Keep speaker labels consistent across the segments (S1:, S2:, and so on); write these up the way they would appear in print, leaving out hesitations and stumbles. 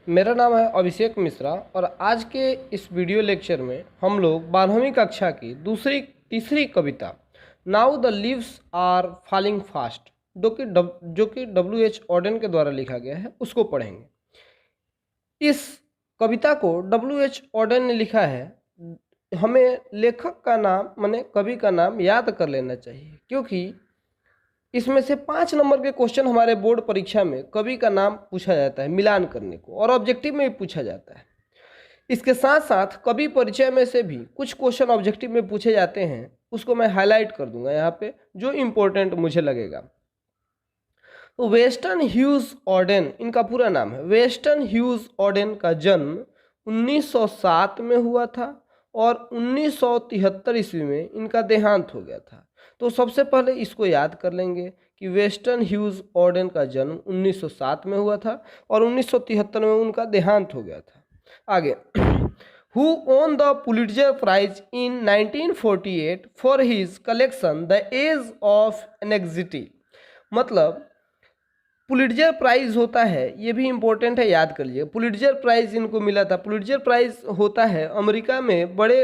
S1: मेरा नाम है अभिषेक मिश्रा और आज के इस वीडियो लेक्चर में हम लोग 12वीं कक्षा की तीसरी कविता now the leaves are falling fast जो कि W.H. ऑडेन के द्वारा लिखा गया है उसको पढ़ेंगे। इस कविता को W.H. ऑडेन ने लिखा है। हमें लेखक का नाम माने कवि का नाम याद कर लेना चाहिए, क्योंकि इसमें से 5 नंबर के क्वेश्चन हमारे बोर्ड परीक्षा में कवि का नाम पूछा जाता है मिलान करने को, और ऑब्जेक्टिव में भी पूछा जाता है। इसके साथ साथ कवि परिचय में से भी कुछ क्वेश्चन ऑब्जेक्टिव में पूछे जाते हैं, उसको मैं हाईलाइट कर दूंगा यहाँ पे, जो इम्पोर्टेंट मुझे लगेगा। तो वेस्टन ह्यूज ऑडेन इनका पूरा नाम है। वेस्टन ह्यूज ऑडेन का जन्म 1907 में हुआ था और 1973 ईस्वी में इनका देहांत हो गया था। तो सबसे पहले इसको याद कर लेंगे कि वेस्टन ह्यूज ऑडेन का जन्म 1907 में हुआ था और 1973 में उनका देहांत हो गया था। आगे, who won the Pulitzer prize in 1948 for his collection the age of anxiety. मतलब पुलिट्जर प्राइज होता है, ये भी इम्पोर्टेंट है, याद कर लीजिए। पुलिट्जर प्राइज इनको मिला था। पुलिट्जर प्राइज होता है अमेरिका में बड़े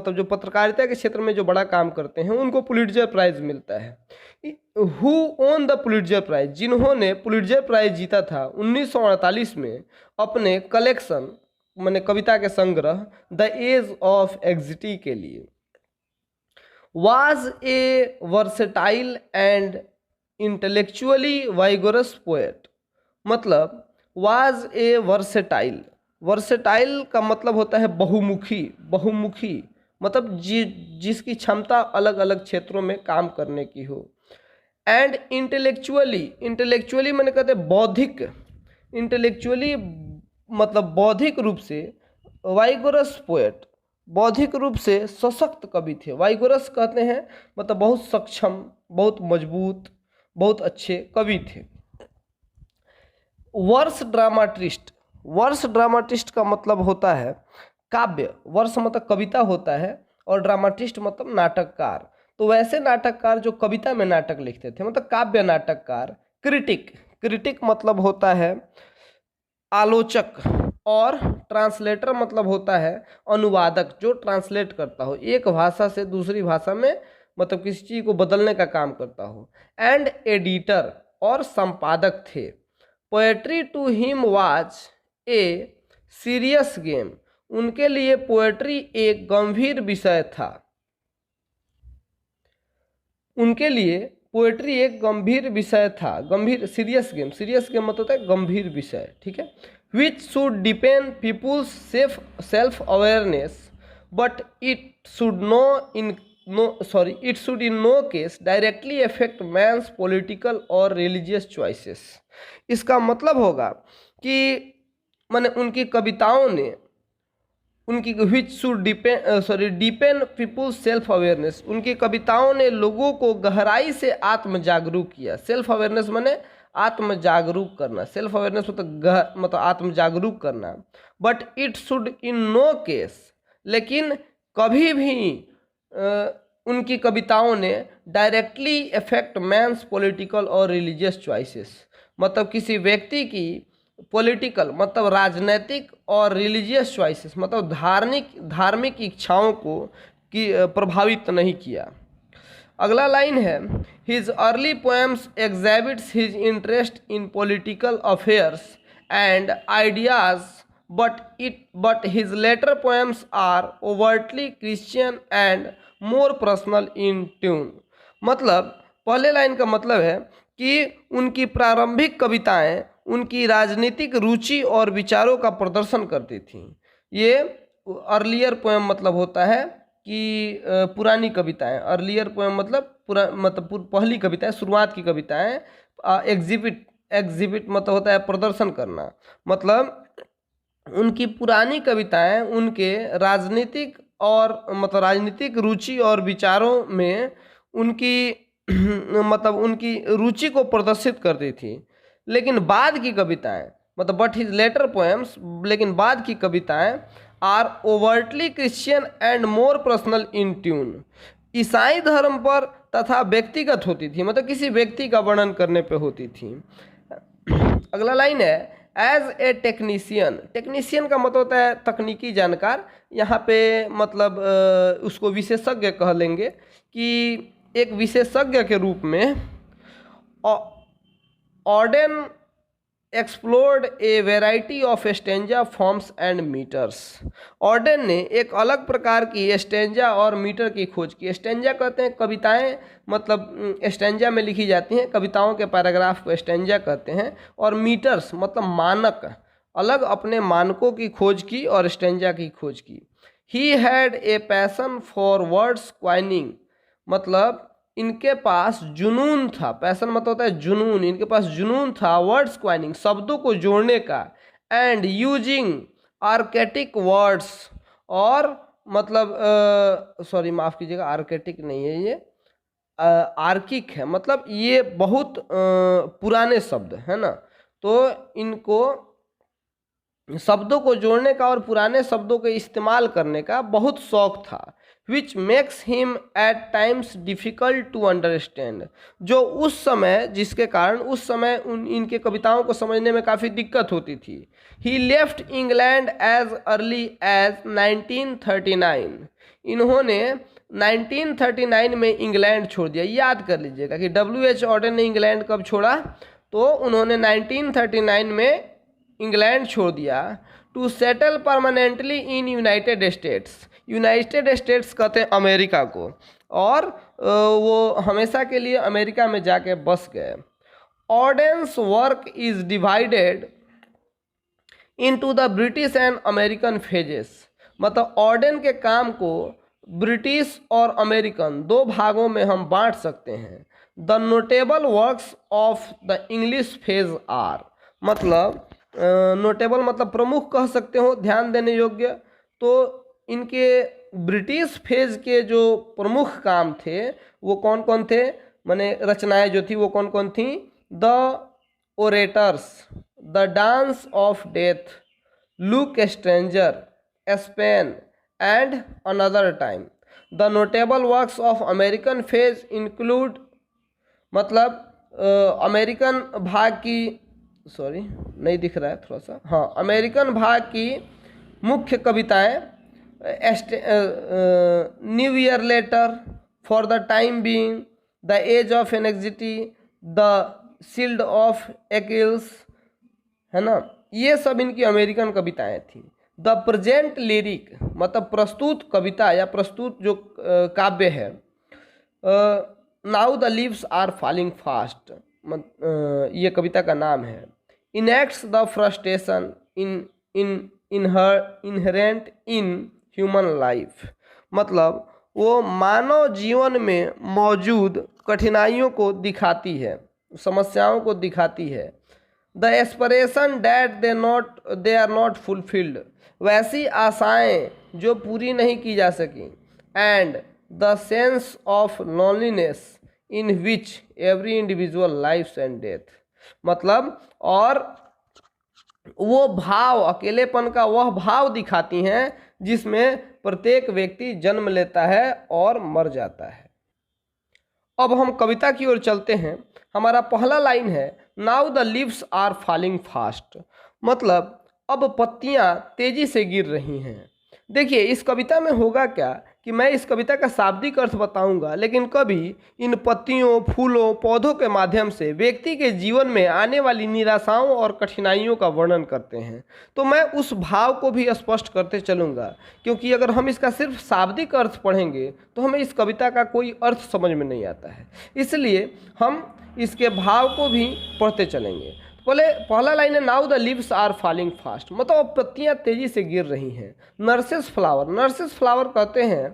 S1: जो पत्रकारिता के क्षेत्र में जो बड़ा काम करते हैं उनको पुलिट्जर प्राइज मिलता है। Who won the Pulitzer prize, जिन्होंने पुलिट्जर प्राइज जीता था 1948 में अपने कलेक्शन माने कविता के संग्रह द एज ऑफ एग्जिटी के लिए। Was a versatile and intellectually vigorous poet. मतलब वाज ए वर्सेटाइल का मतलब होता है बहुमुखी मतलब जिसकी क्षमता अलग अलग क्षेत्रों में काम करने की हो। एंड इंटेलेक्चुअली मैंने कहते बौद्धिक, इंटेलेक्चुअली मतलब बौद्धिक रूप से, वाइगोरस पोएट बौद्धिक रूप से सशक्त कवि थे। वाइगोरस कहते हैं मतलब बहुत सक्षम, बहुत मजबूत, बहुत अच्छे कवि थे। वर्स ड्रामाटिस्ट का मतलब होता है काव्य। वर्स मतलब कविता होता है और ड्रामाटिस्ट मतलब नाटककार। तो वैसे नाटककार जो कविता में नाटक लिखते थे, मतलब काव्य नाटककार। क्रिटिक मतलब होता है आलोचक, और ट्रांसलेटर मतलब होता है अनुवादक, जो ट्रांसलेट करता हो, एक भाषा से दूसरी भाषा में मतलब किसी चीज़ को बदलने का काम करता हो। एंड एडिटर और संपादक थे। Poetry to him was a serious game. उनके लिए पोएट्री एक गंभीर विषय था। उनके लिए पोएट्री एक गंभीर विषय था। गंभीर, सीरियस गेम मतलब होता है गंभीर विषय, ठीक है। Which should depend people's self awareness but it should in no case directly affect man's political और रिलीजियस चॉइसेस। इसका मतलब होगा कि माने उनकी कविताओं ने which should depend people's self awareness, उनकी कविताओं ने लोगों को गहराई से आत्म जागरूक किया। सेल्फ अवेयरनेस माने आत्म जागरूक करना। सेल्फ अवेयरनेस मतलब आत्म जागरूक करना। But it should in no case, लेकिन कभी भी उनकी कविताओं ने डायरेक्टली अफेक्ट मैंस पॉलिटिकल और रिलीजियस चॉइसेस, मतलब किसी व्यक्ति की पॉलिटिकल मतलब राजनैतिक और रिलीजियस चॉइसेस मतलब धार्मिक इच्छाओं को प्रभावित नहीं किया। अगला लाइन है, his early poems exhibits his interest in political affairs and ideas but his later poems are overtly Christian and more personal in tune. मतलब पहले लाइन का मतलब है कि उनकी प्रारंभिक कविताएं उनकी राजनीतिक रुचि और विचारों का प्रदर्शन करती थीं। ये अर्लियर पोएम मतलब होता है कि पुरानी कविताएं। अर्लियर पोएम मतलब पहली कविताएं, शुरुआत की कविताएं। एग्जिबिट मतलब होता है प्रदर्शन करना। मतलब उनकी पुरानी कविताएं उनके राजनीतिक रुचि और विचारों में उनकी मतलब उनकी रुचि को प्रदर्शित करती थी। लेकिन बाद की कविताएं मतलब बट हिज लेटर पोएम्स, लेकिन बाद की कविताएं are overtly Christian and more personal in tune, ईसाई धर्म पर तथा व्यक्तिगत होती थी, मतलब किसी व्यक्ति का वर्णन करने पे होती थी। अगला लाइन है, एज ए टेक्नीशियन, टेक्नीशियन का मतलब होता है तकनीकी जानकार, यहाँ पे मतलब उसको विशेषज्ञ कह लेंगे कि एक विशेषज्ञ के रूप में Auden explored a variety of stanza forms and meters. Auden ने एक अलग प्रकार की स्टेंजा और मीटर की खोज की। स्टेंजा कहते हैं कविताएं, मतलब स्टेंजा में लिखी जाती हैं, कविताओं के पैराग्राफ को स्टेंजा कहते हैं, और मीटर्स मतलब मानक, अलग अपने मानकों की खोज की और स्टेंजा की खोज की। He had a passion for words coining, मतलब इनके पास जुनून था, पैशन मतलब होता है जुनून, इनके पास जुनून था वर्ड्स क्वाइनिंग, शब्दों को जोड़ने का, एंड यूजिंग आर्केटिक वर्ड्स, और मतलब सॉरी माफ़ कीजिएगा, आर्केटिक नहीं है ये, आर्किक है, मतलब ये बहुत पुराने शब्द है ना, तो इनको शब्दों को जोड़ने का और पुराने शब्दों के इस्तेमाल करने का बहुत शौक था। Which makes him at times difficult to understand, जो उस समय, जिसके कारण उस समय इनके कविताओं को समझने में काफ़ी दिक्कत होती थी। He left England as early as 1939, इन्होंने 1939 में इंग्लैंड छोड़ दिया। याद कर लीजिएगा कि W.H. ऑर्डन ने इंग्लैंड कब छोड़ा, तो उन्होंने 1939 में इंग्लैंड छोड़ दिया। To settle permanently in United States, United States कहते हैं अमेरिका को, और वो हमेशा के लिए अमेरिका में जाके बस गए। Auden's work is divided into the British and American phases, मतलब ऑर्डेन के काम को ब्रिटिश और अमेरिकन दो भागों में हम बांट सकते हैं। The notable works of the English phase are, मतलब नोटेबल मतलब प्रमुख कह सकते हो, ध्यान देने योग्य। तो इनके ब्रिटिश फेज के जो प्रमुख काम थे वो कौन कौन थे, माने रचनाएं जो थी वो कौन कौन थी? The orators, the dance of death, look stranger, Spain and another time. The notable works of American phase include, मतलब अमेरिकन भाग की, सॉरी नहीं दिख रहा है थोड़ा सा, हाँ, अमेरिकन भाग की मुख्य कविताएं new year letter, for the time being, the age of anxiety, the shield of Achilles, है ना, ये सब इनकी अमेरिकन कविताएं थी। द प्रेजेंट लिरिक मतलब प्रस्तुत कविता या प्रस्तुत जो काव्य है, now the leaves are falling fast, ये कविता का नाम है। Enacts the frustration inherent in human life, मतलब वो मानव जीवन में मौजूद कठिनाइयों को दिखाती है, समस्याओं को दिखाती है। The aspiration that they are not fulfilled, वैसी आशाएं जो पूरी नहीं की जा सकी। And the sense of loneliness in which every individual life and death, मतलब और वो भाव, अकेलेपन का वह भाव दिखाती हैं जिसमें प्रत्येक व्यक्ति जन्म लेता है और मर जाता है। अब हम कविता की ओर चलते हैं। हमारा पहला लाइन है now the leaves are falling fast, मतलब अब पत्तियां तेजी से गिर रही हैं। देखिए इस कविता में होगा क्या कि मैं इस कविता का शाब्दिक अर्थ बताऊंगा, लेकिन कभी इन पत्तियों, फूलों, पौधों के माध्यम से व्यक्ति के जीवन में आने वाली निराशाओं और कठिनाइयों का वर्णन करते हैं। तो मैं उस भाव को भी स्पष्ट करते चलूँगा, क्योंकि अगर हम इसका सिर्फ शाब्दिक अर्थ पढ़ेंगे तो हमें इस कविता का कोई अर्थ समझ में नहीं आता है, इसलिए हम इसके भाव को भी पढ़ते चलेंगे। पहला लाइन है now the leaves are falling fast, मतलब पत्तियां तेजी से गिर रही हैं। नर्सिस फ्लावर, नर्सिस फ्लावर कहते हैं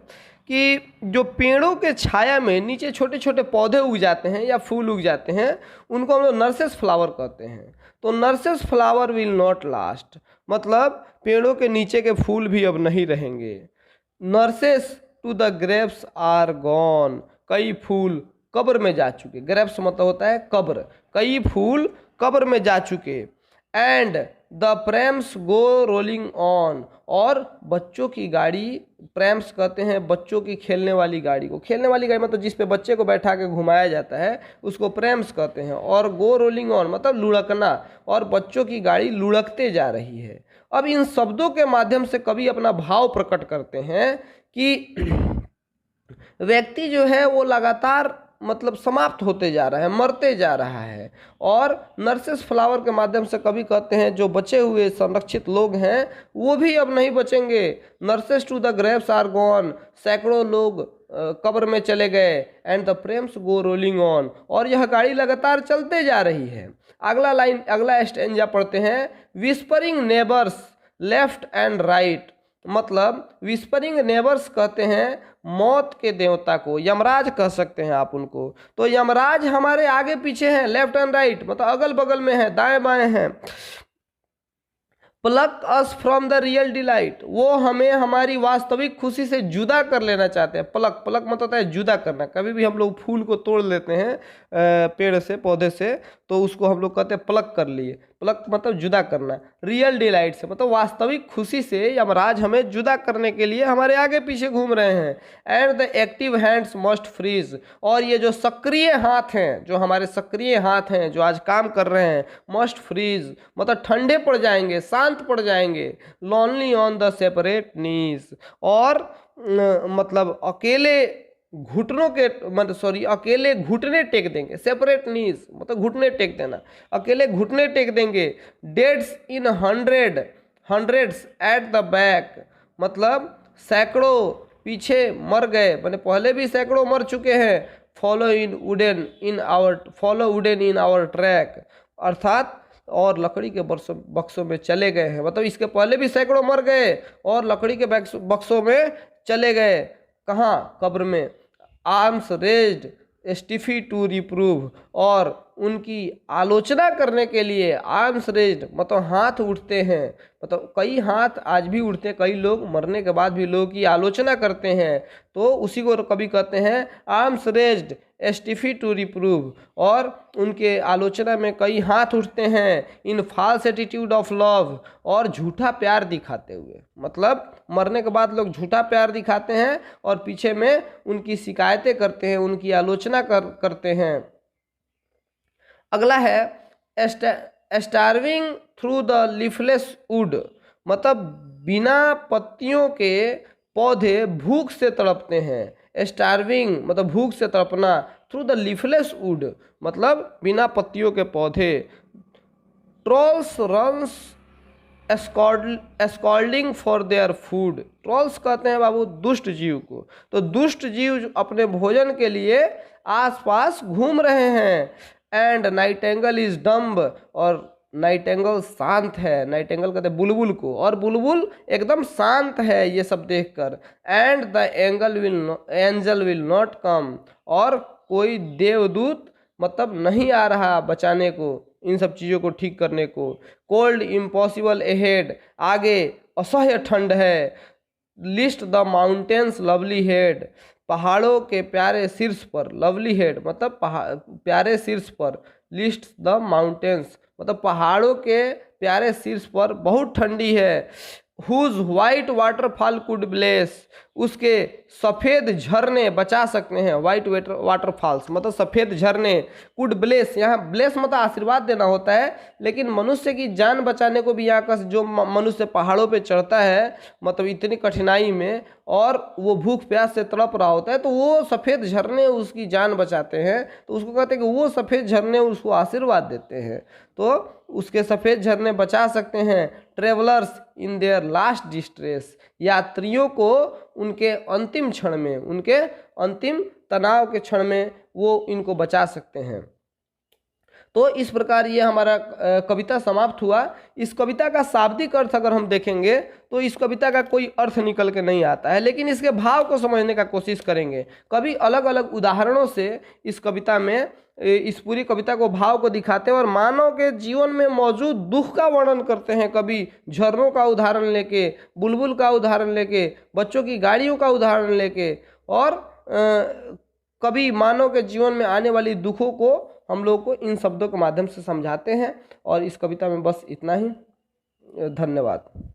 S1: कि जो पेड़ों के छाया में नीचे छोटे छोटे पौधे उग जाते हैं या फूल उग जाते हैं, उनको हम लोग नर्सिस फ्लावर कहते हैं। तो nurses flower will not last, मतलब पेड़ों के नीचे के फूल भी अब नहीं रहेंगे। Nurses to the grapes are gone, कई फूल कब्र में जा चुके। ग्रेप्स मतलब होता है कब्र, कई फूल कब्र में जा चुके। And the prams go rolling on, और बच्चों की गाड़ी, प्रैम्स कहते हैं बच्चों की खेलने वाली गाड़ी को, खेलने वाली गाड़ी मतलब जिस पे बच्चे को बैठा के घुमाया जाता है उसको प्रैम्स कहते हैं, और गो रोलिंग ऑन मतलब लुढ़कना, और बच्चों की गाड़ी लुढ़कते जा रही है। अब इन शब्दों के माध्यम से कवि अपना भाव प्रकट करते हैं कि व्यक्ति जो है वो लगातार मतलब समाप्त होते जा रहा है, मरते जा रहा है, और नर्सेस फ्लावर के माध्यम से कवि कहते हैं जो बचे हुए संरक्षित लोग हैं वो भी अब नहीं बचेंगे। Nurses to the graves are gone, सैकड़ों लोग कब्र में चले गए, and the prams go rolling on, और यह गाड़ी लगातार चलते जा रही है। अगला लाइन, अगला स्टेंजा पढ़ते हैं, whispering neighbours left and right, मतलब विस्परिंग नेबर्स कहते हैं मौत के देवता को, यमराज कह सकते हैं आप उनको। तो यमराज हमारे आगे पीछे हैं, लेफ्ट एंड राइट मतलब अगल बगल में है, दाएं बाएं हैं। Pluck us from the real delight, वो हमें हमारी वास्तविक खुशी से जुदा कर लेना चाहते हैं। प्लक, प्लक मतलब होता है जुदा करना। कभी भी हम लोग फूल को तोड़ लेते हैं पेड़ से, पौधे से, तो उसको हम लोग कहते हैं प्लक कर लिए। प्लक मतलब जुदा करना। रियल डिलाइट से मतलब वास्तविक खुशी से यमराज हमें जुदा करने के लिए हमारे आगे पीछे घूम रहे हैं। And the active hands must freeze, और ये जो सक्रिय हाथ हैं, जो हमारे सक्रिय हाथ हैं जो आज काम कर रहे हैं, मस्ट फ्रीज मतलब ठंडे पड़ जाएंगे, शांत पड़ जाएंगे। लॉनली ऑन द सेपरेट नीज, और मतलब अकेले घुटनों के मतलब सॉरी अकेले घुटने टेक देंगे। सेपरेट नीज मतलब घुटने टेक देना, अकेले घुटने टेक देंगे। Deads in hundreds at the back, मतलब सैकड़ों पीछे मर गए, मैंने पहले भी सैकड़ों मर चुके हैं। Follow wooden in our track, अर्थात और लकड़ी के बक्सों में चले गए हैं, मतलब इसके पहले भी सैकड़ों मर गए और लकड़ी के बक्सों में चले गए। कहाँ? कब्र में। आर्म्स रेज्ड स्टिफी टू रिप्रूव, और उनकी आलोचना करने के लिए आर्म्स रेज्ड मतलब हाथ उठते हैं, मतलब कई हाथ आज भी उठते हैं, कई लोग मरने के बाद भी लोगों की आलोचना करते हैं, तो उसी को कभी कहते हैं आर्म्स रेज्ड स्टिफी टू रिप्रूव, और उनके आलोचना में कई हाथ उठते हैं। इन फॉल्स एटीट्यूड ऑफ लव, और झूठा प्यार दिखाते हुए, मतलब मरने के बाद लोग झूठा प्यार दिखाते हैं और पीछे में उनकी शिकायतें करते हैं, उनकी आलोचना करते हैं। अगला है starving through the leafless would, मतलब बिना पत्तियों के पौधे भूख से तड़पते हैं। स्टार्विंग मतलब भूख से तड़पना, थ्रू द लीफलेस वुड मतलब बिना पत्तियों के पौधे। Trolls runs scolding for their food, trolls कहते हैं बाबू दुष्ट जीव को, तो दुष्ट जीव अपने भोजन के लिए आसपास घूम रहे हैं। एंड नाइटेंगल इज डम्ब, और नाइटेंगल शांत है, नाइटेंगल कहते हैं बुलबुल को, और बुलबुल एकदम शांत है ये सब देखकर। And the angel will not come, और कोई देवदूत मतलब नहीं आ रहा बचाने को, इन सब चीज़ों को ठीक करने को। कोल्ड इम्पॉसिबल अहेड, आगे असह्य ठंड है। List the mountains lovely head, पहाड़ों के प्यारे शीर्ष पर, लवली हेड मतलब प्यारे शीर्ष पर। लिस्ट द माउंटेन्स मतलब पहाड़ों के प्यारे शीर्ष पर बहुत ठंडी है। Whose white waterfall could bless, उसके सफ़ेद झरने बचा सकते हैं। वाइट वाटरफॉल्स मतलब सफ़ेद झरने। कुड ब्लेस, यहाँ ब्लेस मतलब आशीर्वाद देना होता है, लेकिन मनुष्य की जान बचाने को भी यहाँ का जो मनुष्य पहाड़ों पे चढ़ता है मतलब इतनी कठिनाई में, और वो भूख प्यास से तड़प रहा होता है, तो वो सफ़ेद झरने उसकी जान बचाते हैं, तो उसको कहते हैं कि वो सफ़ेद झरने उसको आशीर्वाद देते हैं, तो उसके सफ़ेद झरने बचा सकते हैं। Travellers in their last distress, यात्रियों को उनके अंतिम क्षण में, उनके अंतिम तनाव के क्षण में वो इनको बचा सकते हैं। तो इस प्रकार ये हमारा कविता समाप्त हुआ। इस कविता का शाब्दिक अर्थ अगर हम देखेंगे तो इस कविता का कोई अर्थ निकल के नहीं आता है, लेकिन इसके भाव को समझने का कोशिश करेंगे। कवि अलग अलग उदाहरणों से इस कविता में, इस पूरी कविता को, भाव को दिखाते हैं और मानव के जीवन में मौजूद दुख का वर्णन करते हैं। कभी झरनों का उदाहरण लेके, बुलबुल का उदाहरण लेके, बच्चों की गाड़ियों का उदाहरण लेके, और कभी मानव के जीवन में आने वाली दुखों को हम लोग को इन शब्दों के माध्यम से समझाते हैं। और इस कविता में बस इतना ही। धन्यवाद।